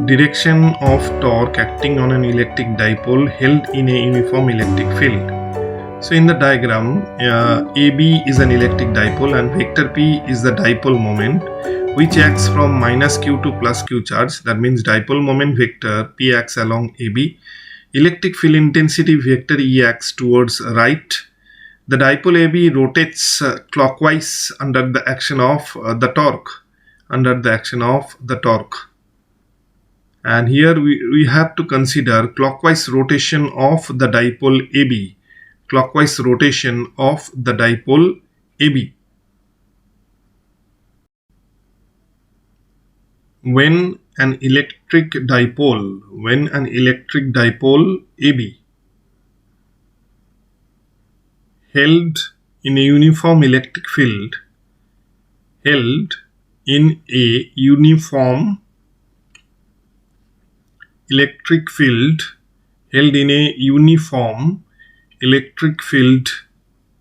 Direction of torque acting on an electric dipole held in a uniform electric field. So in the diagram, AB is an electric dipole and vector P is the dipole moment which acts from minus Q to plus Q charge. That means dipole moment vector P acts along AB. Electric field intensity vector E acts towards right. The dipole AB rotates clockwise under the action of the torque. And here we have to consider clockwise rotation of the dipole AB. Clockwise rotation of the dipole AB. When an electric dipole AB held in a uniform electric field,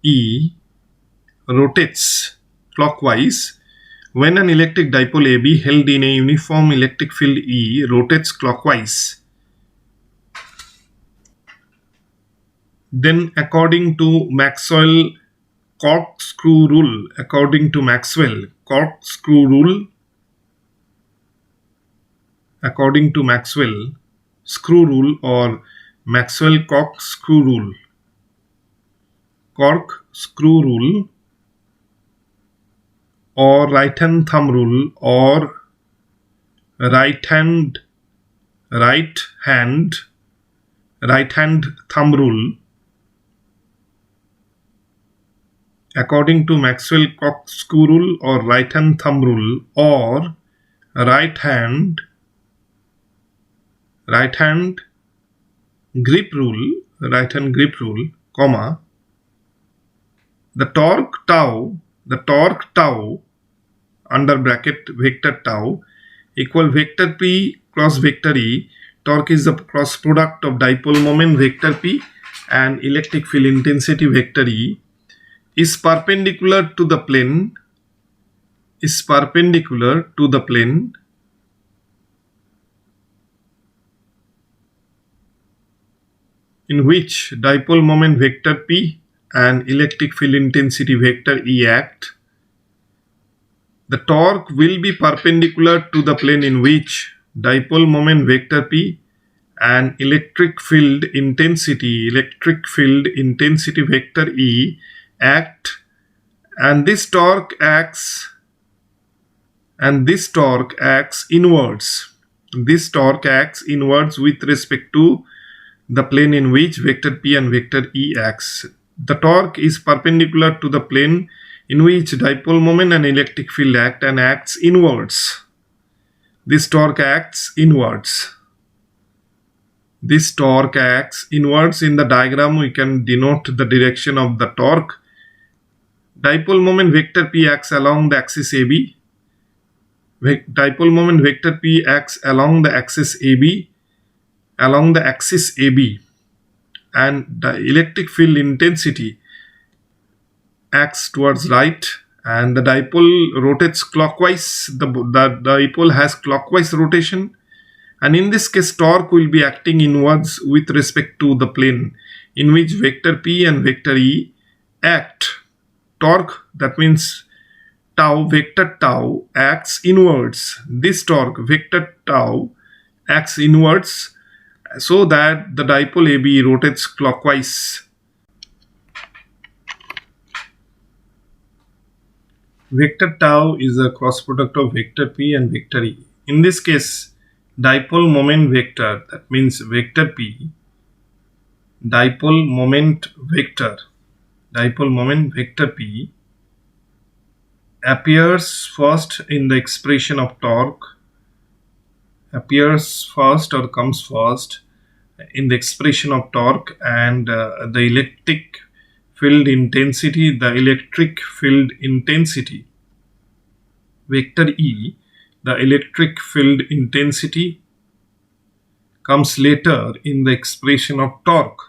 E rotates clockwise. When an electric dipole AB held in a uniform electric field E rotates clockwise, then according to Maxwell corkscrew rule, screw rule or Maxwell corkscrew rule, or right hand thumb rule, or right hand thumb rule. According to Maxwell corkscrew rule or right hand thumb rule or right hand grip rule, comma, the torque tau under bracket vector tau equal vector P cross vector E. Torque is the cross product of dipole moment vector P and electric field intensity vector E is perpendicular to the plane in which dipole moment vector P and electric field intensity vector E act. The torque will be perpendicular to the plane in which dipole moment vector P and electric field intensity vector E act, and this torque acts inwards. This torque acts inwards with respect to the plane in which vector P and vector E acts. The torque is perpendicular to the plane in which dipole moment and electric field act and acts inwards. This torque acts inwards. In the diagram, we can denote the direction of the torque. Dipole moment vector P acts along the axis AB. Dipole moment vector P acts along the axis AB, and the electric field intensity acts towards right, and the dipole rotates clockwise. The dipole has clockwise rotation, and in this case torque will be acting inwards with respect to the plane in which vector P and vector E act. Torque, that means vector tau acts inwards. This torque vector tau acts inwards so that the dipole AB rotates clockwise. Vector tau is a cross product of vector P and vector E. In this case, dipole moment vector, that means vector P, dipole moment vector P appears first in the expression of torque, comes first in the expression of torque, and the electric field intensity, vector E, the electric field intensity comes later in the expression of torque.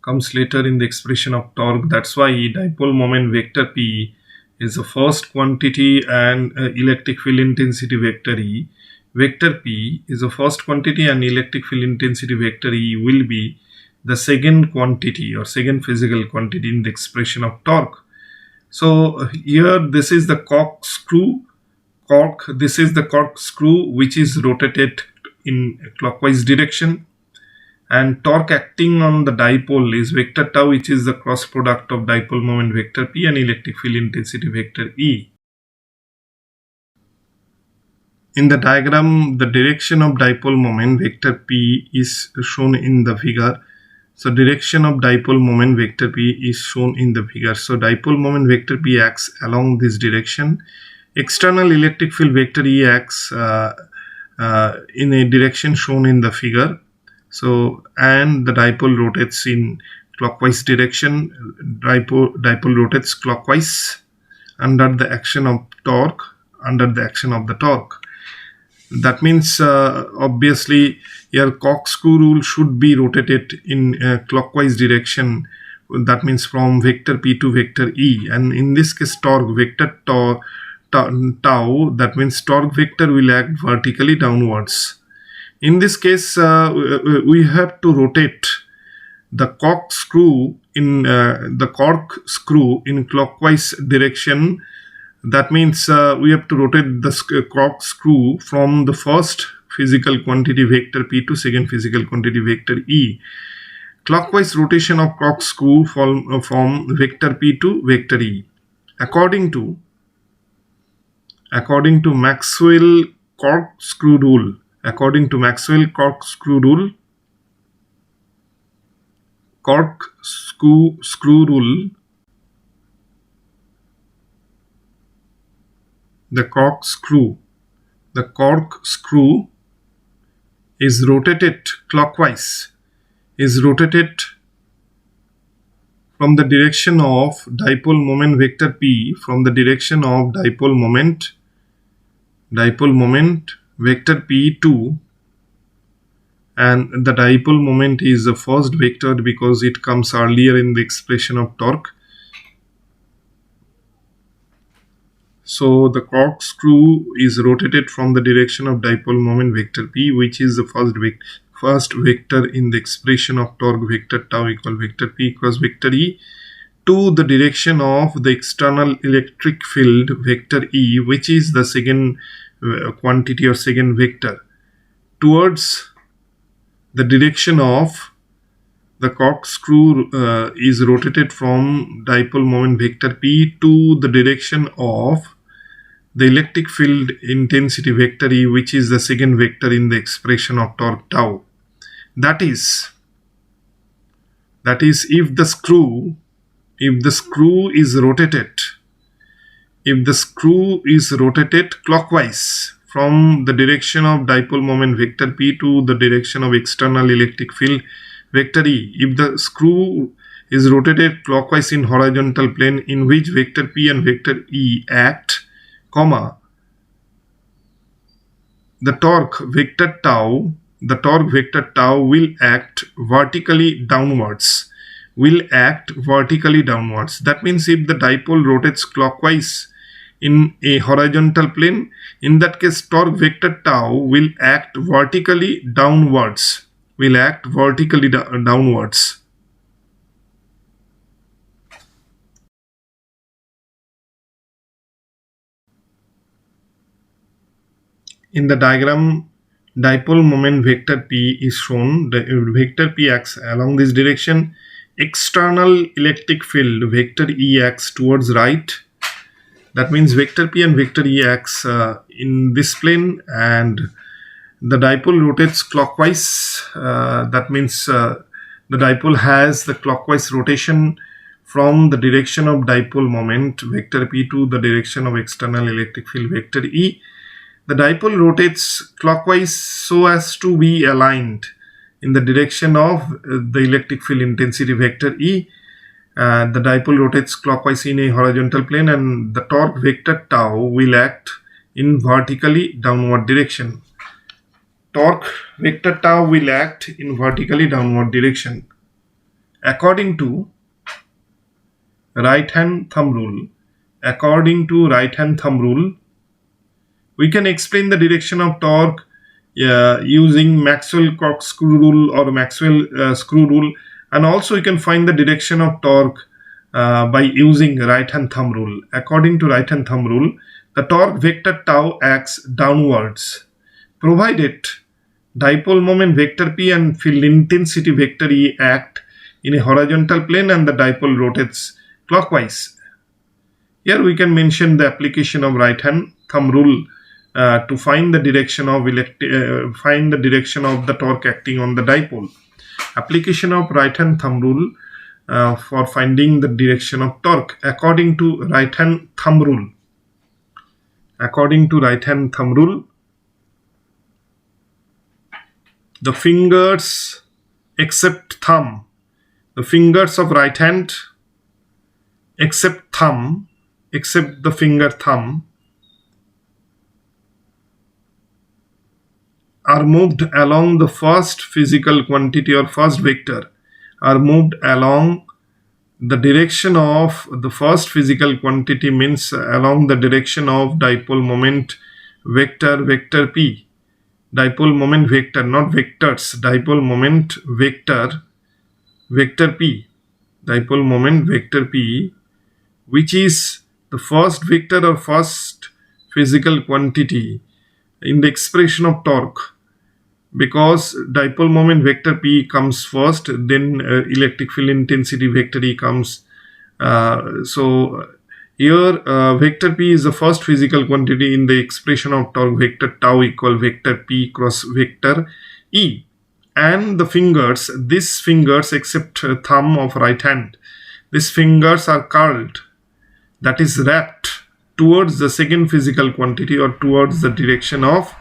comes later in the expression of torque. That's why dipole moment vector P is the first quantity and electric field intensity vector E. Vector P is the first quantity and electric field intensity vector E will be the second quantity or second physical quantity in the expression of torque. So here this is the corkscrew. This is the corkscrew which is rotated in clockwise direction, and torque acting on the dipole is vector tau, which is the cross product of dipole moment vector P and electric field intensity vector E. In the diagram, the direction of dipole moment vector P is shown in the figure. So direction of dipole moment vector P is shown in the figure. So dipole moment vector P acts along this direction. External electric field vector E acts in a direction shown in the figure. So, and the dipole rotates in clockwise direction. Dipole rotates clockwise under the action of torque. That means obviously your corkscrew rule should be rotated in clockwise direction. That means from vector P to vector E, and in this case torque vector tau, that means torque vector will act vertically downwards. In this case we have to rotate the corkscrew in clockwise direction. That means we have to rotate the corkscrew from the first physical quantity vector P to second physical quantity vector E. Clockwise rotation of corkscrew from vector P to vector E. According to Maxwell corkscrew rule, the corkscrew is rotated clockwise, from the direction of dipole moment vector P, from the direction of dipole moment vector P2, and the dipole moment is the first vector because it comes earlier in the expression of torque. So the corkscrew is rotated from the direction of dipole moment vector P, which is the first vector in the expression of torque vector tau equal vector P cross vector E, to the direction of the external electric field vector E, which is the second quantity or second vector, towards the direction of the corkscrew is rotated from dipole moment vector P to the direction of the electric field intensity vector E, which is the second vector in the expression of torque tau. That is if the screw is rotated clockwise from the direction of dipole moment vector P to the direction of external electric field vector E, if the screw is rotated clockwise in horizontal plane in which vector P and vector E act, the torque vector tau will act vertically downwards. That means if the dipole rotates clockwise in a horizontal plane, in that case torque vector tau will act vertically downwards. In the diagram, dipole moment vector P is shown. The vector P acts along this direction. External electric field vector E acts towards right. That means vector P and vector E acts in this plane, and the dipole rotates clockwise. That means the dipole has the clockwise rotation from the direction of dipole moment vector P to the direction of external electric field vector E. The dipole rotates clockwise so as to be aligned in the direction of the electric field intensity vector E. The dipole rotates clockwise in a horizontal plane, and the torque vector tau will act in vertically downward direction. According to right hand thumb rule, according to right hand thumb rule, we can explain the direction of torque using Maxwell corkscrew rule or Maxwell screw rule, and also you can find the direction of torque by using right hand thumb rule. According to right hand thumb rule, the torque vector tau acts downwards, provided dipole moment vector p and field intensity vector e act in a horizontal plane and the dipole rotates clockwise. Here we can mention the application of right hand thumb rule to find the direction of the torque acting on the dipole. Application of right hand thumb rule for finding the direction of torque. According to right hand thumb rule, the fingers except thumb, the fingers of right hand except the finger thumb are moved along the first physical quantity or first vector, are moved along the direction of the first physical quantity, means along the direction of dipole moment vector p. Dipole moment vector, not vectors, dipole moment vector p. Dipole moment vector p, which is the first vector or first physical quantity in the expression of torque. Because dipole moment vector p comes first, then electric field intensity vector e comes. So here vector p is the first physical quantity in the expression of torque vector tau equal vector p cross vector e. And the fingers, these fingers except thumb of right hand, these fingers are curled, that is wrapped towards the second physical quantity or towards the direction of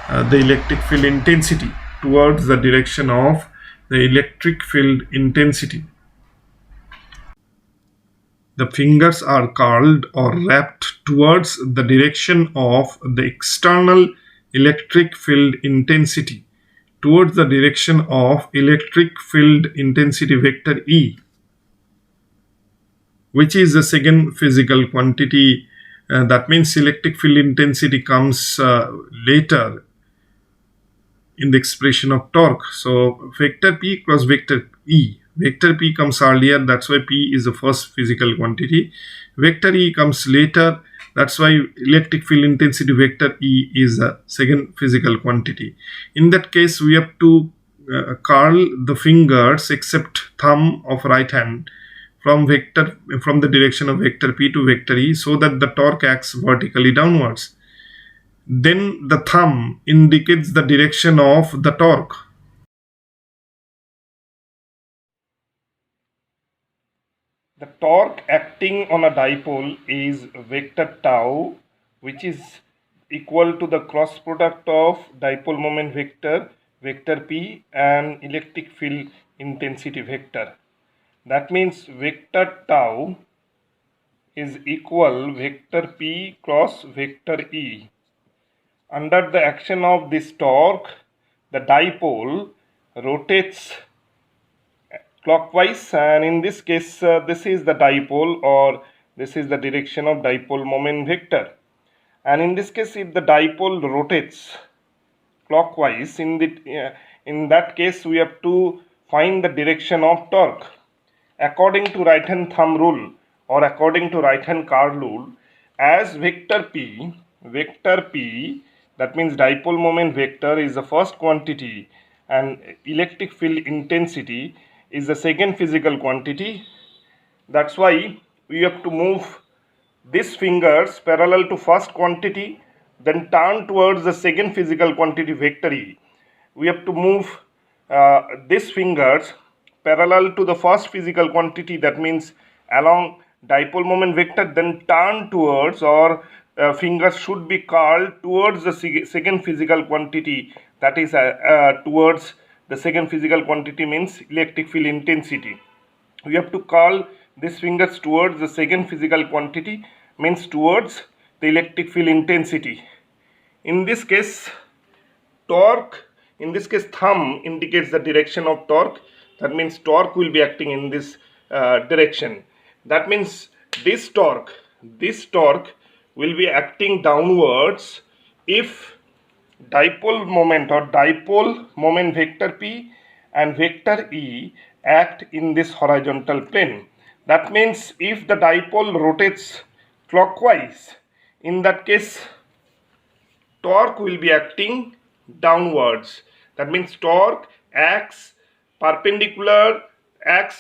the electric field intensity, towards the direction of the electric field intensity. The fingers are curled or wrapped towards the direction of the external electric field intensity, towards the direction of electric field intensity vector E, which is the second physical quantity. That means electric field intensity comes later in the expression of torque. So vector p cross vector e. Vector p comes earlier, that's why p is the first physical quantity. Vector e comes later, that's why electric field intensity vector e is the second physical quantity. In that case, we have to curl the fingers except thumb of right hand from the direction of vector p to vector e, so that the torque acts vertically downwards. Then the thumb indicates the direction of the torque. The torque acting on a dipole is vector tau, which is equal to the cross product of dipole moment vector p, and electric field intensity vector. That means vector tau is equal vector p cross vector e. Under the action of this torque, the dipole rotates clockwise, and in this case this is the dipole, or this is the direction of dipole moment vector. And in this case, if the dipole rotates clockwise, in that case we have to find the direction of torque. According to right hand thumb rule or according to right hand curl rule, as vector p, that means dipole moment vector is the first quantity and electric field intensity is the second physical quantity. That's why we have to move these fingers parallel to first quantity, then turn towards the second physical quantity vector e. We have to move these fingers parallel to the first physical quantity, that means along dipole moment vector, then turn towards, or fingers should be curled towards the second physical quantity, that is towards the second physical quantity means electric field intensity. We have to curl these fingers towards the second physical quantity, means towards the electric field intensity. In this case, torque, in this case thumb indicates the direction of torque, That means torque will be acting in this direction. That means this torque will be acting downwards if dipole moment or dipole moment vector P and vector E act in this horizontal plane. That means if the dipole rotates clockwise, in that case torque will be acting downwards. That means torque acts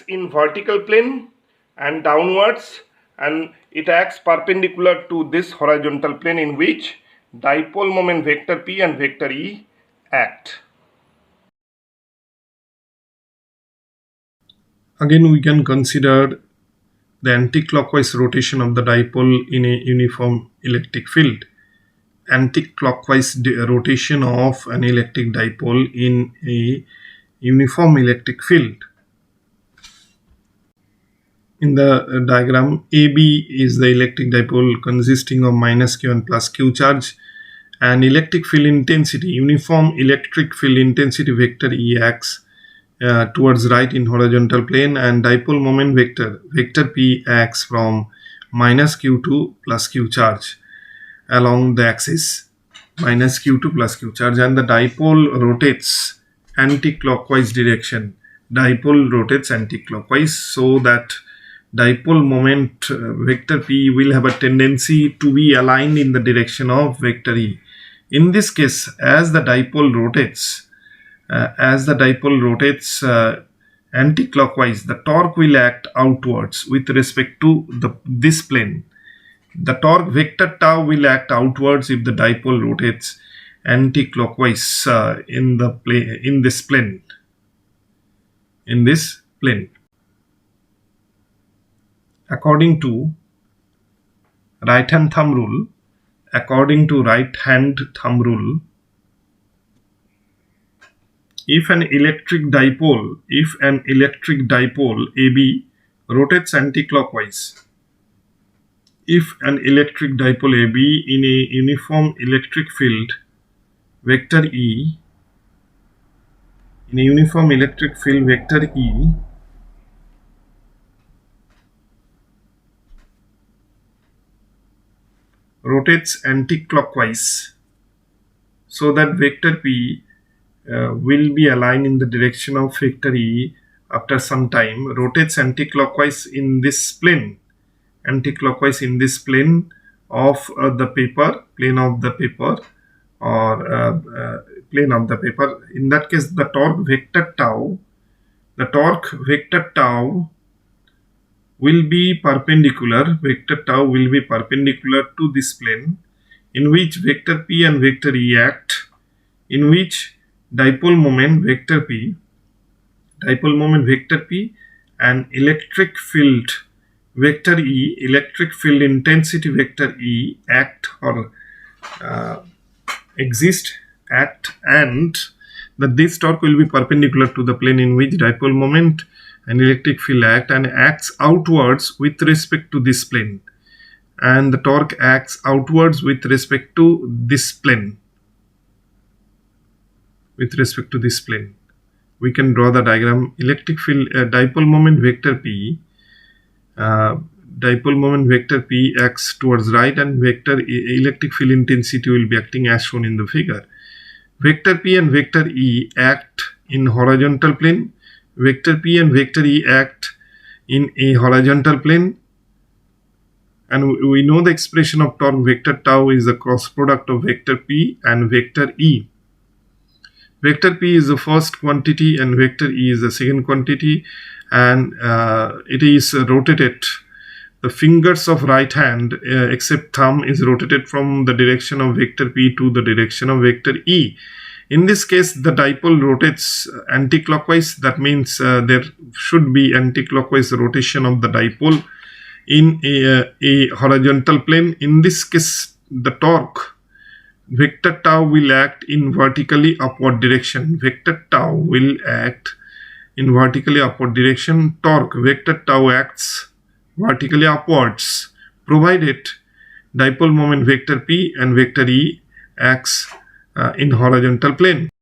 in vertical plane and downwards, and it acts perpendicular to this horizontal plane in which dipole moment vector P and vector E act. Again, we can consider the anti-clockwise rotation of the dipole in a uniform electric field. Anti-clockwise rotation of an electric dipole in a uniform electric field. In the diagram, AB is the electric dipole consisting of minus Q and plus Q charge, and electric field intensity, uniform electric field intensity vector E acts towards right in horizontal plane, and dipole moment vector P acts from minus Q to plus Q charge along the axis, minus Q to plus Q charge, and the dipole rotates anti-clockwise direction. Dipole rotates anti-clockwise, so that dipole moment vector P will have a tendency to be aligned in the direction of vector E. In this case, as the dipole rotates anti-clockwise, the torque will act outwards with respect to this plane. The torque vector tau will act outwards if the dipole rotates anti-clockwise in this plane. According to right-hand thumb rule, if an electric dipole AB rotates anti-clockwise, if an electric dipole AB in a uniform electric field vector E, rotates anti-clockwise, so that vector P will be aligned in the direction of vector E after some time, rotates anti-clockwise in this plane, of the plane of the paper. In that case, the torque vector tau will be perpendicular to this plane, in which vector P and vector E act, in which dipole moment vector P and electric field intensity vector E act, and that this torque will be perpendicular to the plane in which dipole moment and electric field act, and acts outwards with respect to this plane, and the torque acts outwards with respect to this plane. We can draw the diagram. Electric field dipole moment vector P acts towards right, and electric field intensity will be acting as shown in the figure. Vector P and vector E act in horizontal plane. Vector P and vector E act in a horizontal plane, and we know the expression of torque vector tau is the cross product of vector P and vector E. Vector P is the first quantity and vector E is the second quantity, and it is rotated. The fingers of right hand except thumb is rotated from the direction of vector P to the direction of vector E. In this case, the dipole rotates anti-clockwise. That means there should be anti-clockwise rotation of the dipole in a horizontal plane. In this case, the torque vector tau will act in vertically upward direction. Torque vector tau acts vertically upwards, provided dipole moment vector P and vector E acts in horizontal plane.